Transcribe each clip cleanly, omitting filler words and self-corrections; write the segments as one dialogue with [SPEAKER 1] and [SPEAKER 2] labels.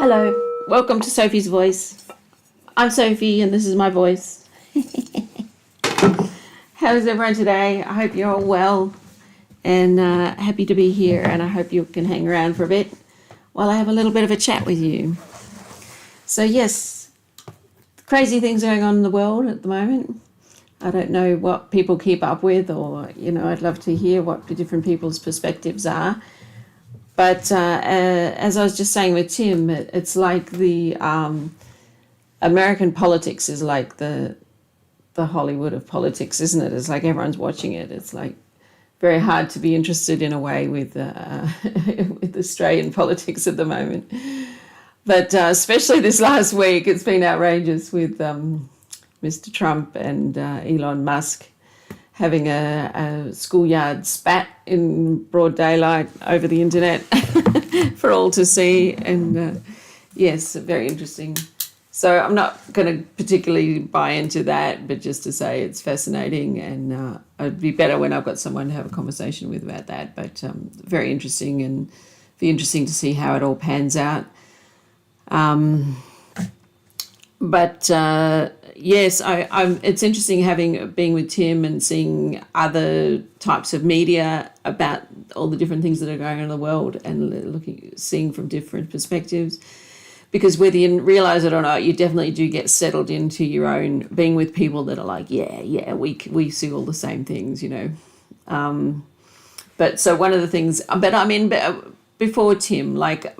[SPEAKER 1] Hello, welcome to Sophie's Voice. I'm Sophie and this is my voice. How's everyone today? I hope you're all well and happy to be here, and I hope you can hang around for a bit while I have a little bit of a chat with you. So yes, crazy things going on in the world at the moment. I don't know what people keep up with, or, I'd love to hear what the different people's perspectives are. But as I was just saying with Tim, it's like the American politics is like the Hollywood of politics, isn't it? It's like everyone's watching it. It's like very hard to be interested in a way with with Australian politics at the moment. But especially this last week, it's been outrageous with Mr. Trump and Elon Musk having a schoolyard spat in broad daylight over the internet for all to see. And yes, very interesting. So I'm not going to particularly buy into that, but just to say it's fascinating, and it'd be better when I've got someone to have a conversation with about that. But very interesting, and be interesting to see how it all pans out. But yes, it's interesting being with Tim and seeing other types of media about all the different things that are going on in the world, and seeing from different perspectives. Because whether you realise it or not, you definitely do get settled into your own, being with people that are like, we see all the same things, But so one of the things, before Tim, like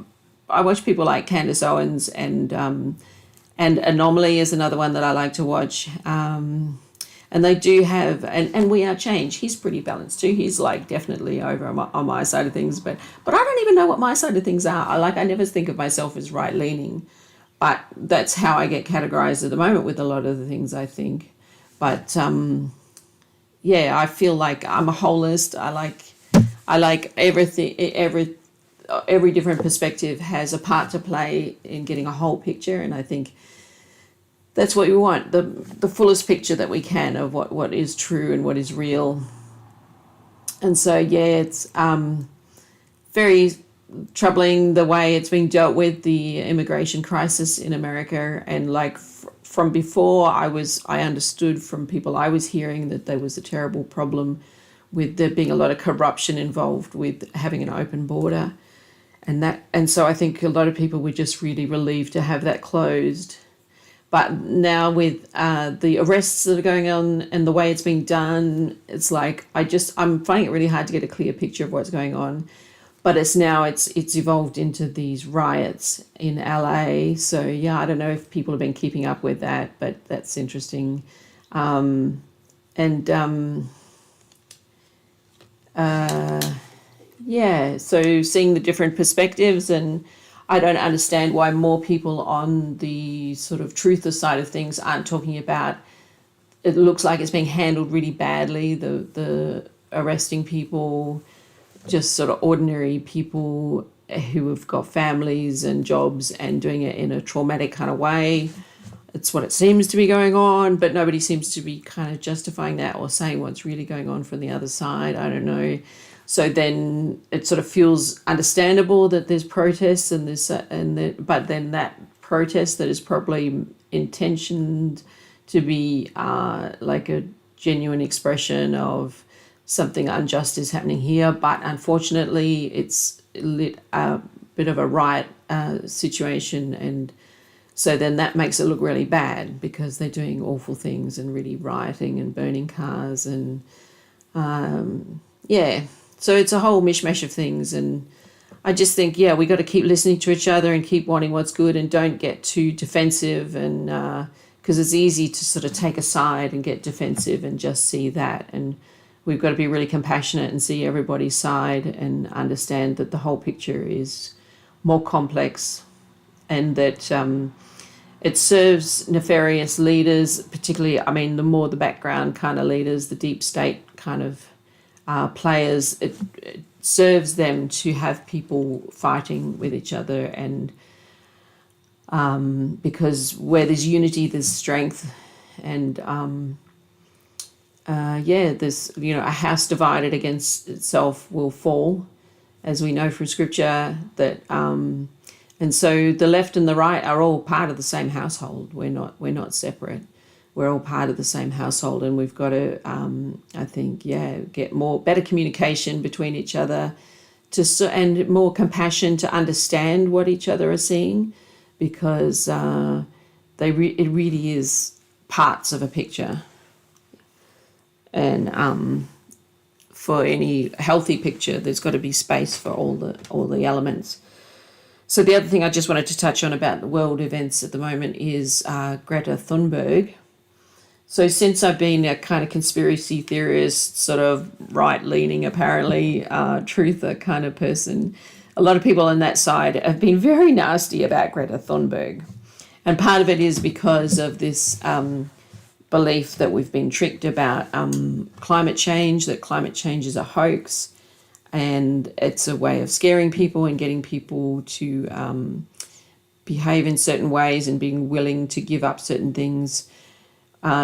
[SPEAKER 1] I watch people like Candace Owens, and Anomaly is another one that I like to watch. And they do have, and We Are Change. He's pretty balanced too. He's like definitely over on my side of things, but I don't even know what my side of things are. I never think of myself as right leaning, but that's how I get categorized at the moment with a lot of the things I think. But I feel like I'm a holist. I like everything. Every different perspective has a part to play in getting a whole picture, and I think that's what we want, the fullest picture that we can of what is true and what is real. And so, it's very troubling the way it's being dealt with, the immigration crisis in America. And from before, I understood from people I was hearing that there was a terrible problem with there being a lot of corruption involved with having an open border. And so I think a lot of people were just really relieved to have that closed. But now with the arrests that are going on and the way it's being done, it's like I'm finding it really hard to get a clear picture of what's going on. But it's evolved into these riots in LA. So I don't know if people have been keeping up with that, but that's interesting. So seeing the different perspectives, and I don't understand why more people on the sort of truther side of things aren't talking about, it looks like it's being handled really badly, the arresting people, just sort of ordinary people who have got families and jobs and doing it in a traumatic kind of way. It's what it seems to be going on, but nobody seems to be kind of justifying that or saying what's really going on from the other side. I don't know. So then it sort of feels understandable that there's protests and but then that protest that is probably intentioned to be like a genuine expression of something unjust is happening here, but unfortunately it's lit a bit of a riot situation, and so then that makes it look really bad because they're doing awful things and really rioting and burning cars and So it's a whole mishmash of things, and I just think, we got to keep listening to each other and keep wanting what's good, and don't get too defensive, and because it's easy to sort of take a side and get defensive and just see that. And we've got to be really compassionate and see everybody's side and understand that the whole picture is more complex, and that it serves nefarious leaders, particularly, the more the background kind of leaders, the deep state kind of players, it serves them to have people fighting with each other, and because where there's unity, there's strength, and there's a house divided against itself will fall, as we know from scripture, that And so the left and the right are all part of the same household. We're not separate. We're all part of the same household, and we've got to, I think, get better communication between each other, and more compassion to understand what each other are seeing, because it really is parts of a picture. And for any healthy picture, there's got to be space for all the elements. So the other thing I just wanted to touch on about the world events at the moment is Greta Thunberg. So since I've been a kind of conspiracy theorist, sort of right-leaning, apparently, truther kind of person, a lot of people on that side have been very nasty about Greta Thunberg. And part of it is because of this belief that we've been tricked about climate change, that climate change is a hoax, and it's a way of scaring people and getting people to behave in certain ways and being willing to give up certain things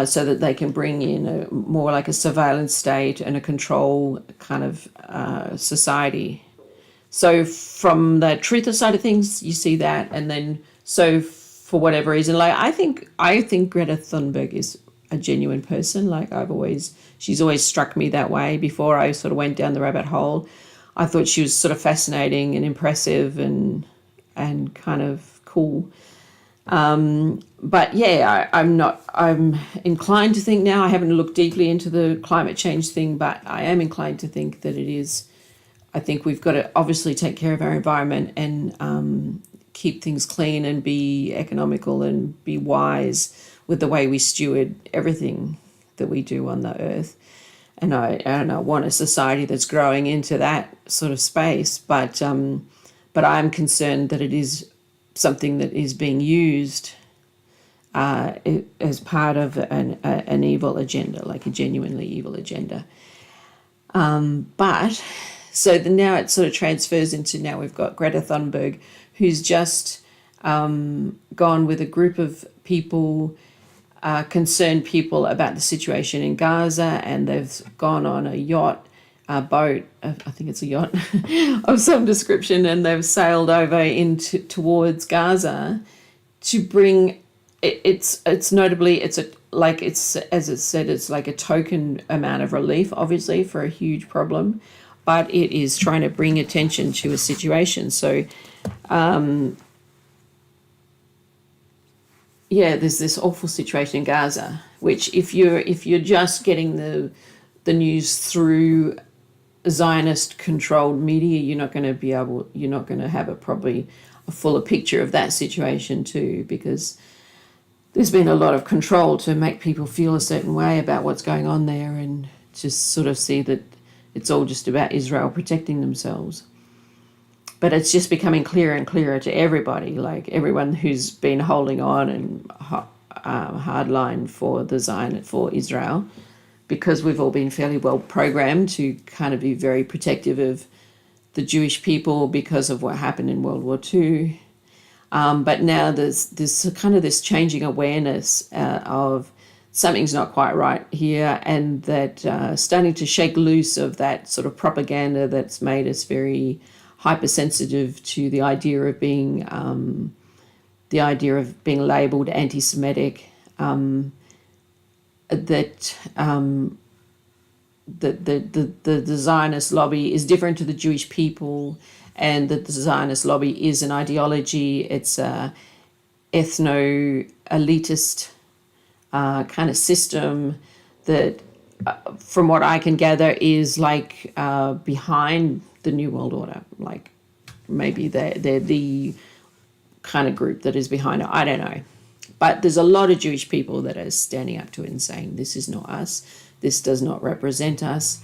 [SPEAKER 1] so that they can bring in more like a surveillance state and a control kind of society. So from the truther side of things, you see that, and then so for whatever reason, like I think Greta Thunberg is a genuine person. Like she's always struck me that way. Before I sort of went down the rabbit hole, I thought she was sort of fascinating and impressive and kind of cool. But yeah, I'm inclined to think now, I haven't looked deeply into the climate change thing, but I am inclined to think that it is, I think we've got to obviously take care of our environment and keep things clean and be economical and be wise with the way we steward everything that we do on the earth. And I want a society that's growing into that sort of space, but I'm concerned that it is something that is being used as part of an evil agenda, like a genuinely evil agenda. But so now it sort of transfers into, now we've got Greta Thunberg, who's just gone with a group of people, concerned people about the situation in Gaza, and they've gone on a boat, I think it's a yacht of some description, and they've sailed over towards Gaza to bring it's notably as it said, it's like a token amount of relief, obviously, for a huge problem, but it is trying to bring attention to a situation. So there's this awful situation in Gaza, which if you're just getting the news through Zionist controlled media, you're not going to have probably a fuller picture of that situation too, because there's been a lot of control to make people feel a certain way about what's going on there, and just sort of see that it's all just about Israel protecting themselves. But it's just becoming clearer and clearer to everybody, like everyone who's been holding on and hardline for Israel, because we've all been fairly well programmed to kind of be very protective of the Jewish people because of what happened in World War II. But now there's kind of this changing awareness of something's not quite right here, and that starting to shake loose of that sort of propaganda that's made us very hypersensitive to the idea of being labelled anti-Semitic. That the Zionist lobby is different to the Jewish people, and that the Zionist lobby is an ideology. It's a ethno-elitist kind of system that, from what I can gather, is like behind the New World Order. Like maybe they're the kind of group that is behind it. I don't know. But there's a lot of Jewish people that are standing up to it and saying, this is not us, this does not represent us.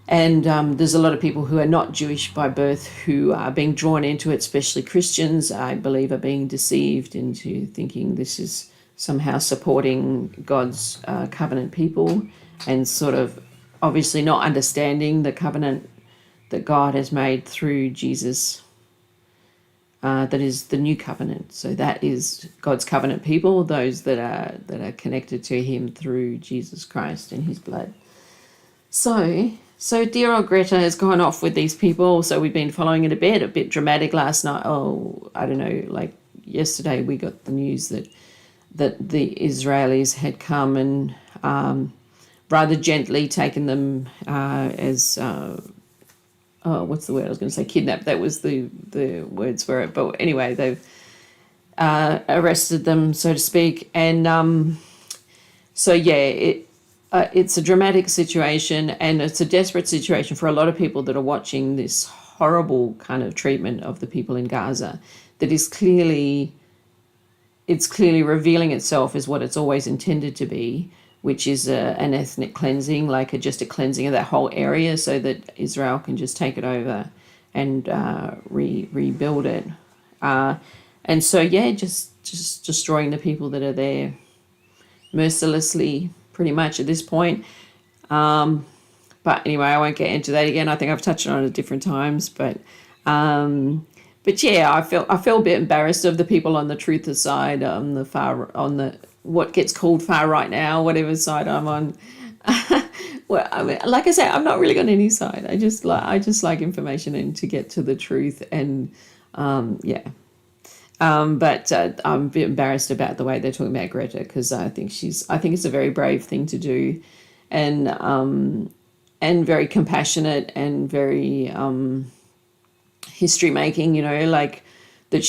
[SPEAKER 1] And there's a lot of people who are not Jewish by birth who are being drawn into it, especially Christians, I believe, are being deceived into thinking this is somehow supporting God's covenant people, and sort of obviously not understanding the covenant that God has made through Jesus. That is the new covenant. So that is God's covenant people, those that are connected to him through Jesus Christ and his blood. So dear old Greta has gone off with these people. So we've been following it a bit dramatic last night. Oh, I don't know, like yesterday we got the news that the Israelis had come and rather gently taken them as what's the word I was going to say? Kidnapped. That was the words for it. But anyway, they've arrested them, so to speak, and so yeah, it's a dramatic situation, and it's a desperate situation for a lot of people that are watching this horrible kind of treatment of the people in Gaza. That is clearly revealing itself as what it's always intended to be, which is an ethnic cleansing, like just a cleansing of that whole area so that Israel can just take it over and rebuild it. And so, yeah, just destroying the people that are there mercilessly, pretty much at this point. But anyway, I won't get into that again. I think I've touched on it at different times, but yeah, I feel a bit embarrassed of the people on the truther side, on the what gets called far right now, whatever side I'm on. Well, I mean, like I say, I'm not really on any side. I just like information and to get to the truth, and yeah. But I'm a bit embarrassed about the way they're talking about Greta, because I think it's a very brave thing to do, and very compassionate and very history making, like that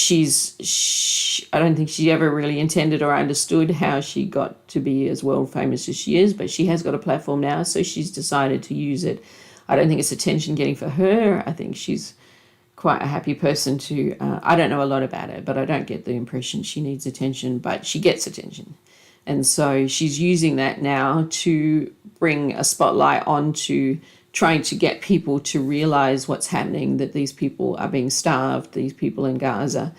[SPEAKER 1] I don't think she ever really intended or understood how she got to be as world famous as she is, but she has got a platform now, so she's decided to use it. I don't think it's attention getting for her. I think she's quite a happy person to, I don't know a lot about her, but I don't get the impression she needs attention, but she gets attention. And so she's using that now to bring a spotlight onto trying to get people to realize what's happening, that these people are being starved, these people in Gaza,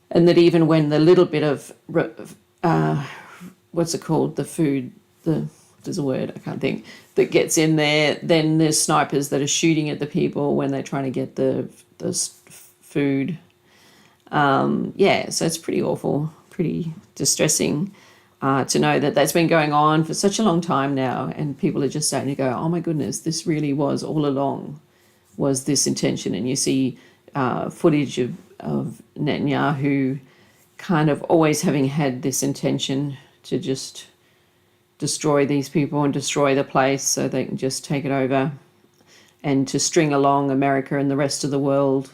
[SPEAKER 1] and that even when the little bit of, what's it called, the food, there's a word, I can't think, that gets in there, then there's snipers that are shooting at the people when they're trying to get the food. Yeah, so it's pretty awful, pretty distressing to know that that's been going on for such a long time now, and people are just starting to go, oh my goodness, this really was all along, was this intention. And you see footage of Netanyahu kind of always having had this intention to just destroy these people and destroy the place so they can just take it over, and to string along America and the rest of the world,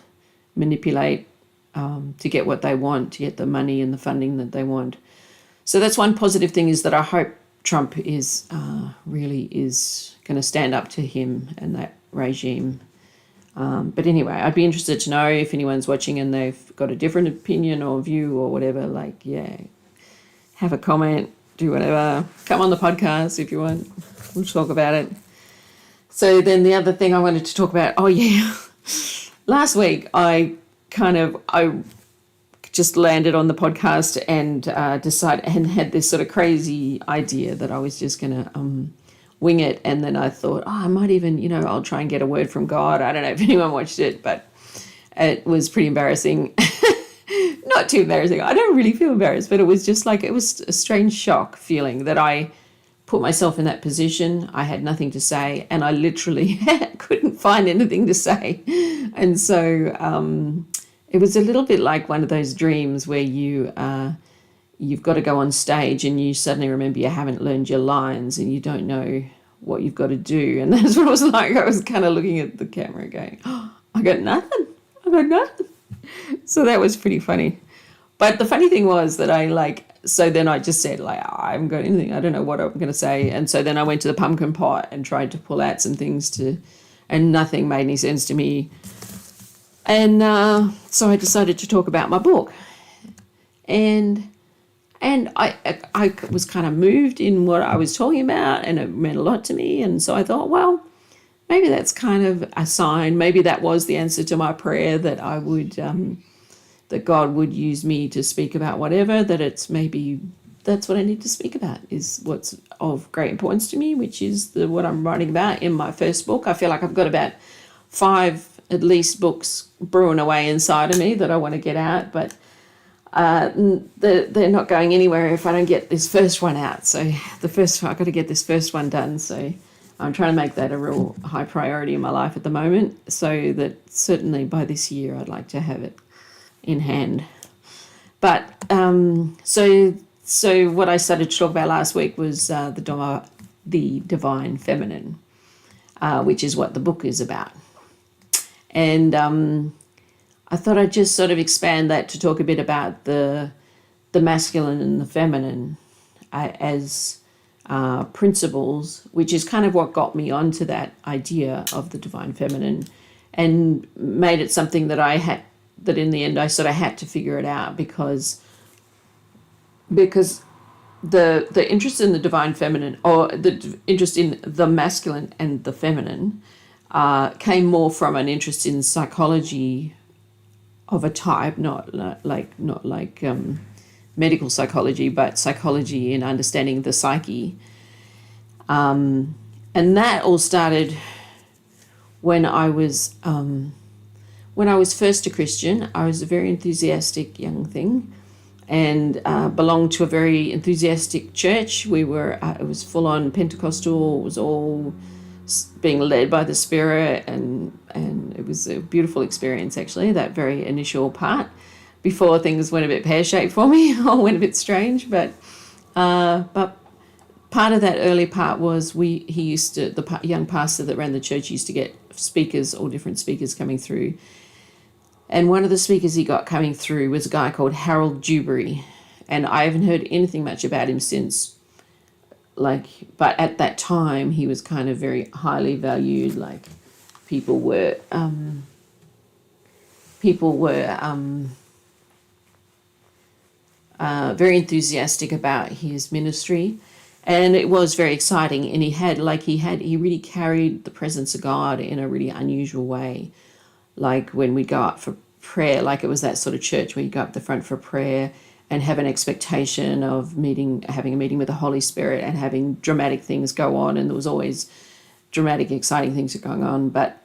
[SPEAKER 1] manipulate to get what they want, to get the money and the funding that they want. So that's one positive thing, is that I hope Trump is really is going to stand up to him and that regime. But anyway, I'd be interested to know if anyone's watching and they've got a different opinion or view or whatever, like, yeah, have a comment, do whatever. Come on the podcast if you want. We'll talk about it. So then the other thing I wanted to talk about, oh yeah, last week I just landed on the podcast and decided and had this sort of crazy idea that I was just going to wing it. And then I thought, oh, I might even, I'll try and get a word from God. I don't know if anyone watched it, but it was pretty embarrassing. Not too embarrassing. I don't really feel embarrassed, but it was just like, it was a strange shock feeling that I put myself in that position. I had nothing to say, and I literally couldn't find anything to say. And so it was a little bit like one of those dreams where you've got to go on stage and you suddenly remember you haven't learned your lines and you don't know what you've got to do. And that's what it was like. I was kind of looking at the camera going, oh, I got nothing. So that was pretty funny. But the funny thing was that so then I just said, I haven't got anything. I don't know what I'm going to say. And so then I went to the pumpkin pot and tried to pull out some things and nothing made any sense to me. And so I decided to talk about my book. And I was kind of moved in what I was talking about, and it meant a lot to me. And so I thought, well, maybe that's kind of a sign. Maybe that was the answer to my prayer, that I would, that God would use me to speak about whatever, that it's maybe that's what I need to speak about, is what's of great importance to me, which is what I'm writing about in my first book. I feel like I've got about 5 at least books brewing away inside of me that I want to get out, but they're not going anywhere if I don't get this first one out. So I've got to get this first one done. So I'm trying to make that a real high priority in my life at the moment, so that certainly by this year I'd like to have it in hand. But so what I started to talk about last week was the divine feminine, which is what the book is about. And I thought I'd just sort of expand that to talk a bit about the masculine and the feminine as principles, which is kind of what got me onto that idea of the divine feminine, and made it something that that in the end I sort of had to figure it out, because the interest in the divine feminine, or the interest in the masculine and the feminine, came more from an interest in psychology of a type, not like medical psychology, but psychology in understanding the psyche. And that all started when I was first a Christian. I was a very enthusiastic young thing, and belonged to a very enthusiastic church. It was full on Pentecostal. It was all being led by the Spirit, and it was a beautiful experience, actually, that very initial part, before things went a bit pear-shaped for me or went a bit strange. But part of that early part was the young pastor that ran the church used to get speakers, all different speakers coming through. And one of the speakers he got coming through was a guy called Harold Dewberry. And I haven't heard anything much about him since. But at that time, he was kind of very highly valued. Like, people were very enthusiastic about his ministry, and it was very exciting. And he really carried the presence of God in a really unusual way. Like, when we go up for prayer, like, it was that sort of church where you go up the front for prayer and have an expectation of having a meeting with the Holy Spirit, and having dramatic things go on. And there was always dramatic, exciting things going on. But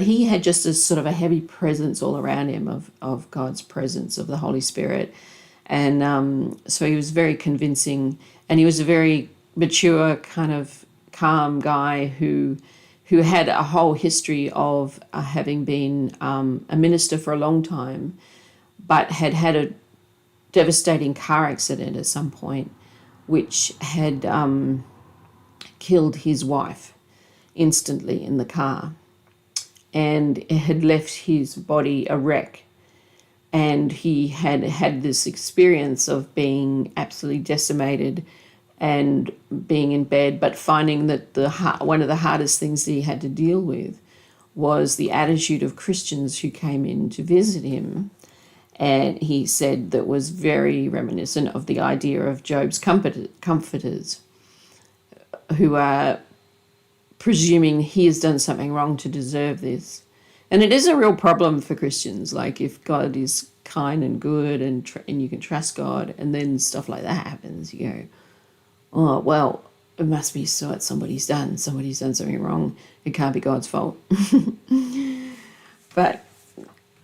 [SPEAKER 1] he had just a sort of a heavy presence all around him of God's presence, of the Holy Spirit. And so he was very convincing, and he was a very mature, kind of calm guy who had a whole history of having been a minister for a long time, but had had a devastating car accident at some point, which had killed his wife instantly in the car, and it had left his body a wreck. And he had had this experience of being absolutely decimated and being in bed, but finding that one of the hardest things that he had to deal with was the attitude of Christians who came in to visit him. And he said that was very reminiscent of the idea of Job's comforters, who are presuming he has done something wrong to deserve this. And it is a real problem for Christians. Like, if God is kind and good, and you can trust God, and then stuff like that happens, you go, oh, well, it must be what somebody's done. Somebody's done something wrong. It can't be God's fault. But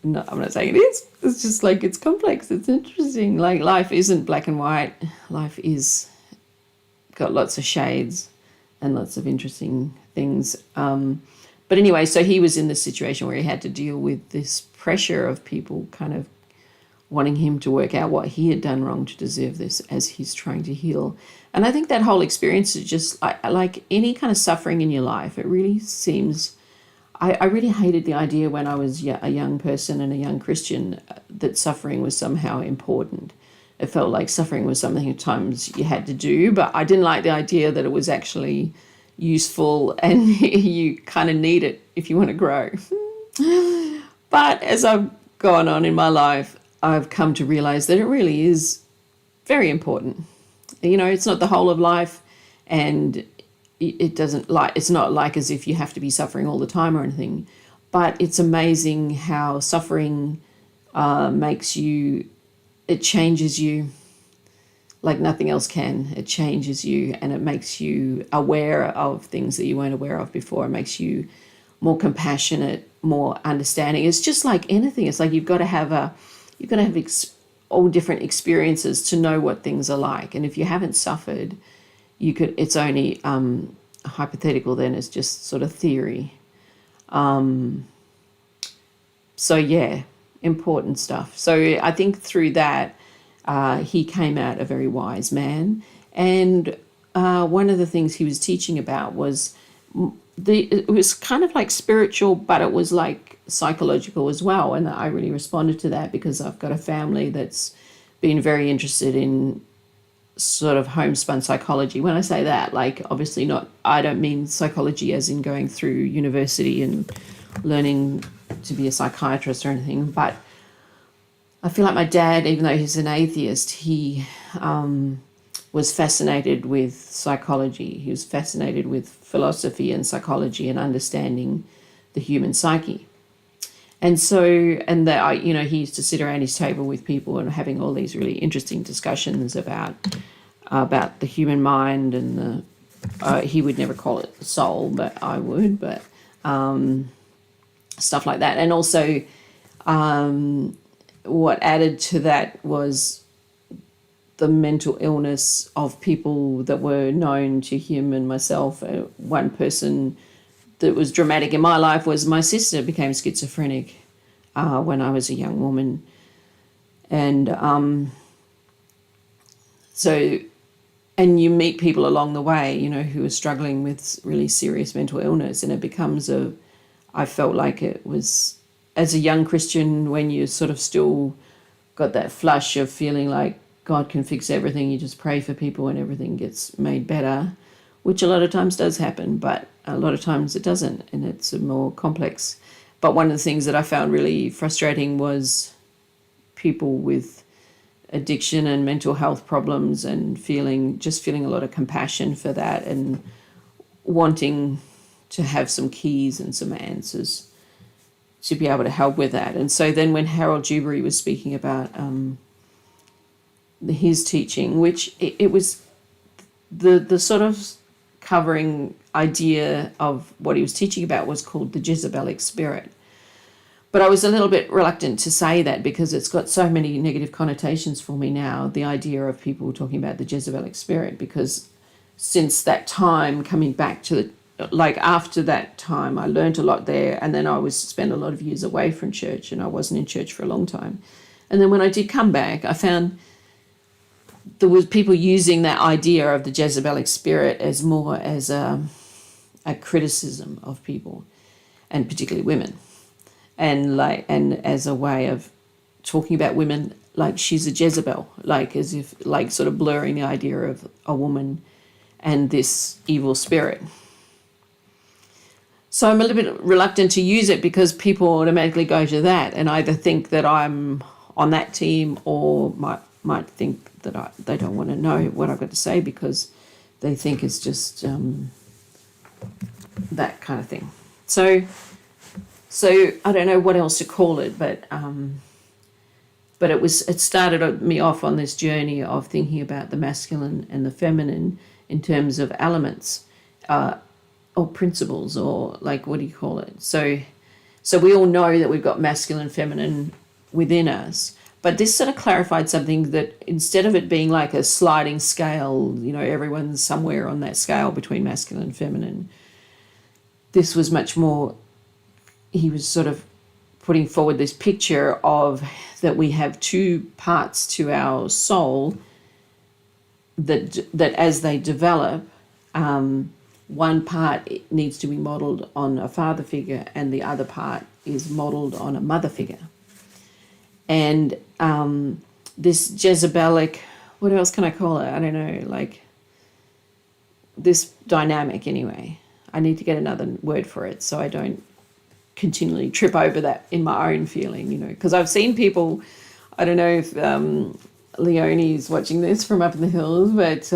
[SPEAKER 1] no, I'm not saying it is. It's just like, it's complex. It's interesting. Like, life isn't black and white. Life is got lots of shades and lots of interesting things. But anyway, so he was in this situation where he had to deal with this pressure of people kind of wanting him to work out what he had done wrong to deserve this, as he's trying to heal. And I think that whole experience is just like any kind of suffering in your life. It really seems, I really hated the idea when I was a young person and a young Christian that suffering was somehow important. It felt like suffering was something at times you had to do, but I didn't like the idea that it was actually useful and you kind of need it if you want to grow. But as I've gone on in my life, I've come to realize that it really is very important. You know, it's not the whole of life, and it's not like as if you have to be suffering all the time or anything, but it's amazing how suffering it changes you like nothing else can. It changes you, and it makes you aware of things that you weren't aware of before. It makes you more compassionate, more understanding. It's just like anything. It's like you've got to have all different experiences to know what things are like. And if you haven't suffered, it's only hypothetical then, it's just sort of theory. So yeah, important stuff. So I think through that, he came out a very wise man. And one of the things he was teaching about was it was kind of like spiritual, but it was like psychological as well. And I really responded to that because I've got a family that's been very interested in sort of homespun psychology. When I say that, like obviously not, I don't mean psychology as in going through university and learning to be a psychiatrist or anything, but I feel like my dad, even though he's an atheist, he was fascinated with psychology. He was fascinated with philosophy and psychology and understanding the human psyche. And so, and that, he used to sit around his table with people and having all these really interesting discussions about the human mind and he would never call it the soul, but I would, but stuff like that. And also, what added to that was the mental illness of people that were known to him and myself. One person that was dramatic in my life was my sister became schizophrenic when I was a young woman. And and you meet people along the way, who are struggling with really serious mental illness, and it becomes I felt like it was, as a young Christian, when you sort of still got that flush of feeling like God can fix everything, you just pray for people and everything gets made better, which a lot of times does happen, but a lot of times it doesn't, and it's more complex. But one of the things that I found really frustrating was people with addiction and mental health problems and feeling a lot of compassion for that and wanting to have some keys and some answers to be able to help with that. And so then when Harold Dewberry was speaking about his teaching, which it was the sort of covering idea of what he was teaching about was called the Jezebelic spirit. But I was a little bit reluctant to say that because it's got so many negative connotations for me now, the idea of people talking about the Jezebelic spirit, because since that time, coming back to after that time, I learned a lot there, and then I spent a lot of years away from church, and I wasn't in church for a long time. And then when I did come back, I found there was people using that idea of the Jezebelic spirit as more as a criticism of people, and particularly women, and as a way of talking about women like she's a Jezebel, like as if sort of blurring the idea of a woman and this evil spirit. So I'm a little bit reluctant to use it because people automatically go to that and either think that I'm on that team or might think that they don't want to know what I've got to say because they think it's just that kind of thing. So I don't know what else to call it, but it started me off on this journey of thinking about the masculine and the feminine in terms of elements. Or principles, or what do you call it? So we all know that we've got masculine and feminine within us, but this sort of clarified something, that instead of it being like a sliding scale, everyone's somewhere on that scale between masculine and feminine, this was much more, he was sort of putting forward this picture of that we have two parts to our soul that as they develop, one part needs to be modelled on a father figure and the other part is modelled on a mother figure. And this Jezebelic, what else can I call it? I don't know, this dynamic anyway. I need to get another word for it so I don't continually trip over that in my own feeling, because I've seen people, I don't know if Leonie's watching this from up in the hills, but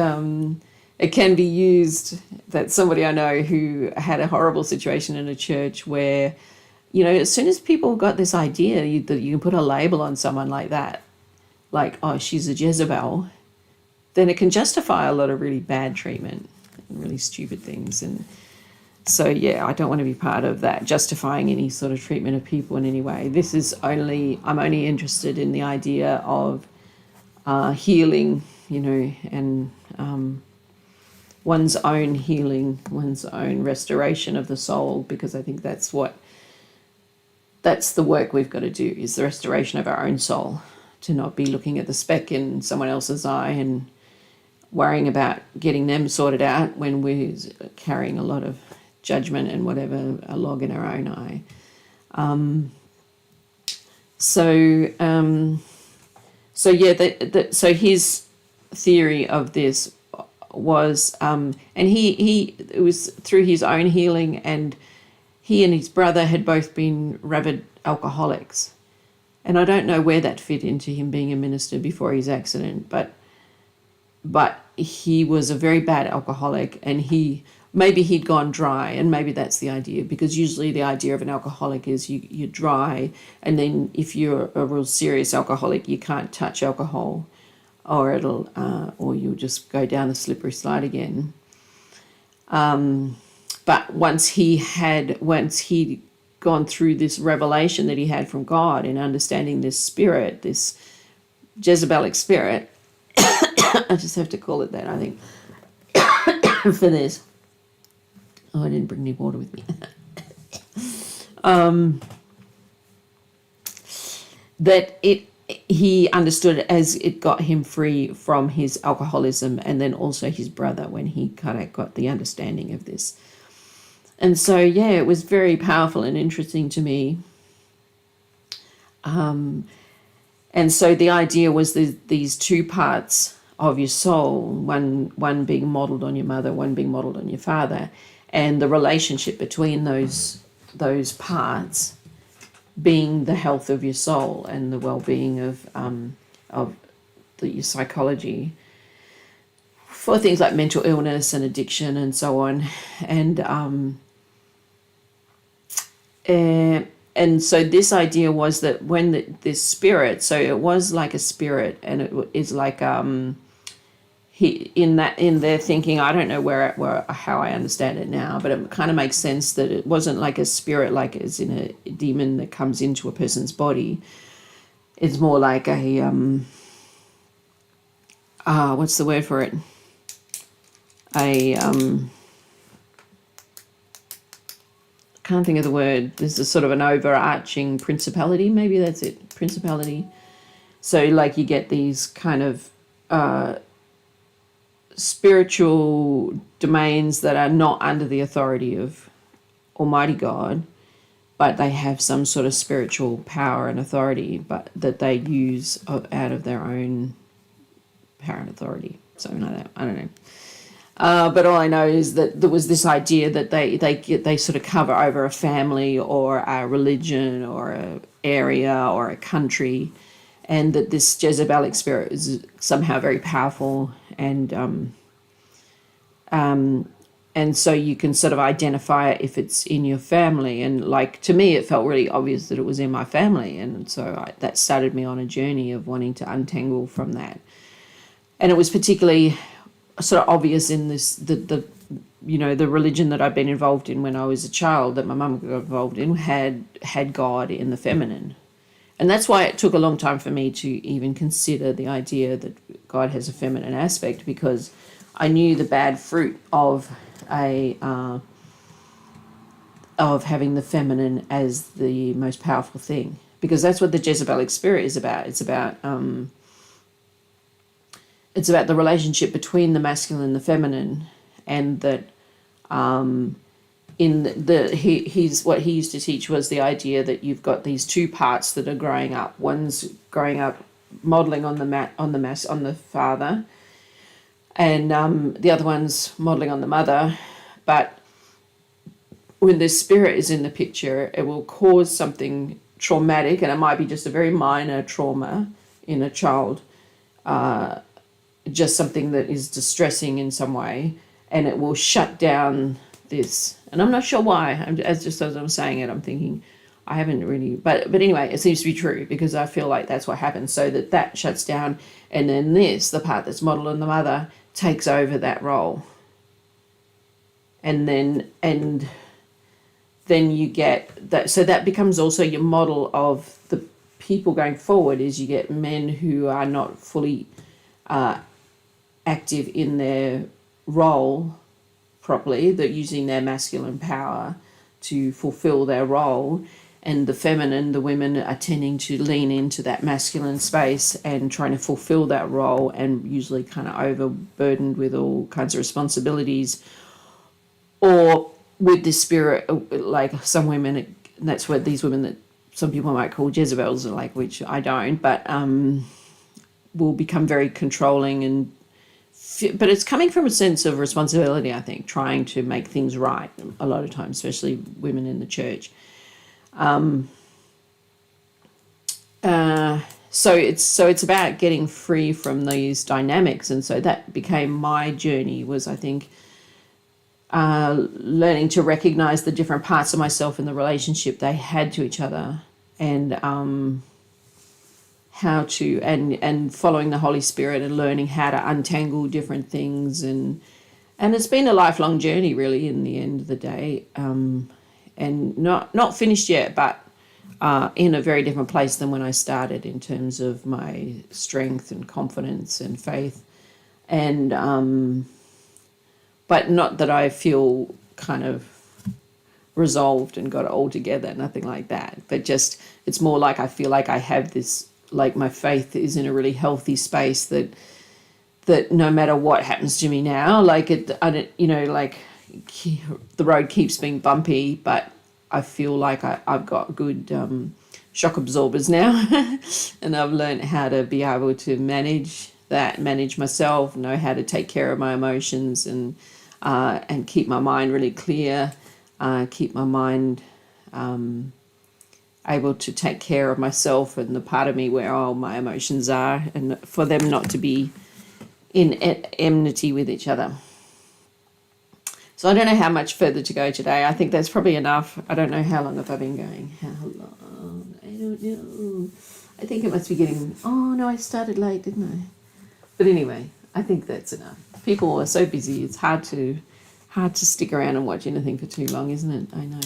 [SPEAKER 1] it can be used that somebody I know who had a horrible situation in a church where, as soon as people got this idea that you can put a label on someone like that, like, oh, she's a Jezebel, then it can justify a lot of really bad treatment and really stupid things. And so, yeah, I don't want to be part of that, justifying any sort of treatment of people in any way. I'm only interested in the idea of healing, and one's own healing, one's own restoration of the soul, because I think that's the work we've got to do, is the restoration of our own soul, to not be looking at the speck in someone else's eye and worrying about getting them sorted out when we're carrying a lot of judgment and whatever, a log in our own eye. So his theory of this was, and it was through his own healing, and he and his brother had both been rabid alcoholics. And I don't know where that fit into him being a minister before his accident, but he was a very bad alcoholic, and maybe he'd gone dry, and maybe that's the idea, because usually the idea of an alcoholic is you're dry, and then if you're a real serious alcoholic, you can't touch alcohol, or or you'll just go down the slippery slide again. But once he'd gone through this revelation that he had from God in understanding this spirit, this Jezebelic spirit, I just have to call it that, I think, for this. Oh, I didn't bring any water with me. He understood it as it got him free from his alcoholism, and then also his brother, when he kind of got the understanding of this. And so, yeah, it was very powerful and interesting to me. And so the idea was these two parts of your soul, one being modeled on your mother, one being modeled on your father, and the relationship between those parts being the health of your soul and the well-being of your psychology for things like mental illness and addiction and so on. And so this idea was that when this spirit, so it was like a spirit, and it is like in their thinking, I don't know how I understand it now, but it kind of makes sense that it wasn't like a spirit, like as in a demon that comes into a person's body. It's more like a what's the word for it? Can't think of the word. There's a sort of an overarching principality, maybe that's it, principality. So like you get these kind of spiritual domains that are not under the authority of Almighty God, but they have some sort of spiritual power and authority, but that they use out of their own power and authority, something like that. I don't know. But all I know is that there was this idea that they sort of cover over a family or a religion or an area or a country, and that this Jezebelic spirit is somehow very powerful, and so you can sort of identify it if it's in your family. And like, to me, it felt really obvious that it was in my family, and so that started me on a journey of wanting to untangle from that. And it was particularly sort of obvious in the religion that I'd been involved in when I was a child, that my mum got involved in, had God in the feminine. And that's why it took a long time for me to even consider the idea that God has a feminine aspect, because I knew the bad fruit of having the feminine as the most powerful thing, because that's what the Jezebelic spirit is about. It's about the relationship between the masculine and the feminine, and that what he used to teach was the idea that you've got these two parts that are growing up. One's growing up modeling on the father, and the other one's modeling on the mother. But when the spirit is in the picture, it will cause something traumatic, and it might be just a very minor trauma in a child, just something that is distressing in some way, and it will shut down this. And I'm not sure why. As I'm saying it, I'm thinking, I haven't really, but anyway, it seems to be true, because I feel like that's what happens. So that shuts down, and then the part that's modeled on the mother, takes over that role. And then you get that, so that becomes also your model of the people going forward. Is you get men who are not fully active in their role properly. They're using their masculine power to fulfill their role, and the feminine, the women, are tending to lean into that masculine space and trying to fulfill that role, and usually kind of overburdened with all kinds of responsibilities, or with this spirit, like some women, and that's what these women that some people might call Jezebels, like, which I don't, but will become very controlling, and but it's coming from a sense of responsibility, I think, trying to make things right a lot of times, especially women in the church. So it's about getting free from these dynamics, and so that became my journey. Was, I think, learning to recognize the different parts of myself in the relationship they had to each other, and how to and following the Holy Spirit and learning how to untangle different things, and it's been a lifelong journey, really, in the end of the day, and not finished yet, but in a very different place than when I started in terms of my strength and confidence and faith, and but not that I feel kind of resolved and got it all together, nothing like that, but just it's more like I feel like I have this, like my faith is in a really healthy space, that no matter what happens to me now, like I don't, like the road keeps being bumpy, but I feel like I've got good shock absorbers now, and I've learned how to be able to manage myself, know how to take care of my emotions, and keep my mind really clear, keep my mind able to take care of myself and the part of me where all my emotions are, and for them not to be in enmity with each other. So I don't know how much further to go today. I think that's probably enough. I don't know how long have I been going. How long? I don't know. I think it must be getting... Oh, no, I started late, didn't I? But anyway, I think that's enough. People are so busy. It's hard to stick around and watch anything for too long, isn't it? I know.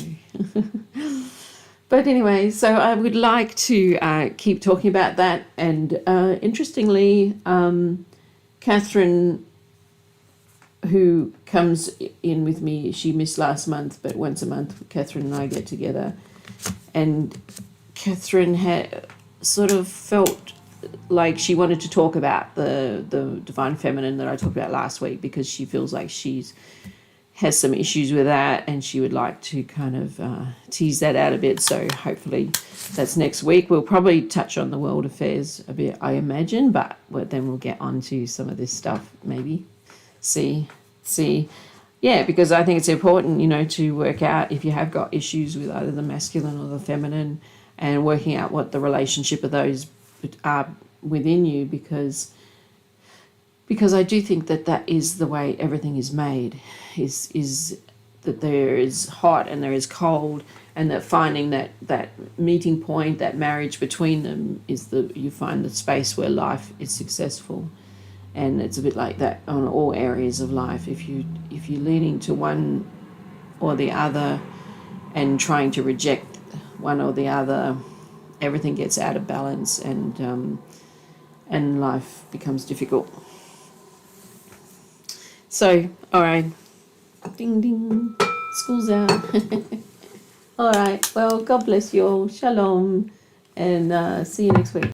[SPEAKER 1] But anyway, so I would like to keep talking about that. And interestingly, Catherine, who comes in with me, she missed last month, but once a month Catherine and I get together, and Catherine had sort of felt like she wanted to talk about the divine feminine that I talked about last week, because she feels like has some issues with that, and she would like to kind of tease that out a bit. So hopefully that's next week. We'll probably touch on the world affairs a bit, I imagine, but then we'll get on to some of this stuff, maybe. See, yeah, because I think it's important, to work out if you have got issues with either the masculine or the feminine, and working out what the relationship of those are within you, because I do think that is the way everything is made, is that there is hot and there is cold, and that finding that meeting point, that marriage between them, is you find the space where life is successful. And it's a bit like that on all areas of life. If you're leaning to one or the other and trying to reject one or the other, everything gets out of balance, and life becomes difficult. So, all right, ding ding, school's out. All right, well, God bless you all. Shalom, and see you next week.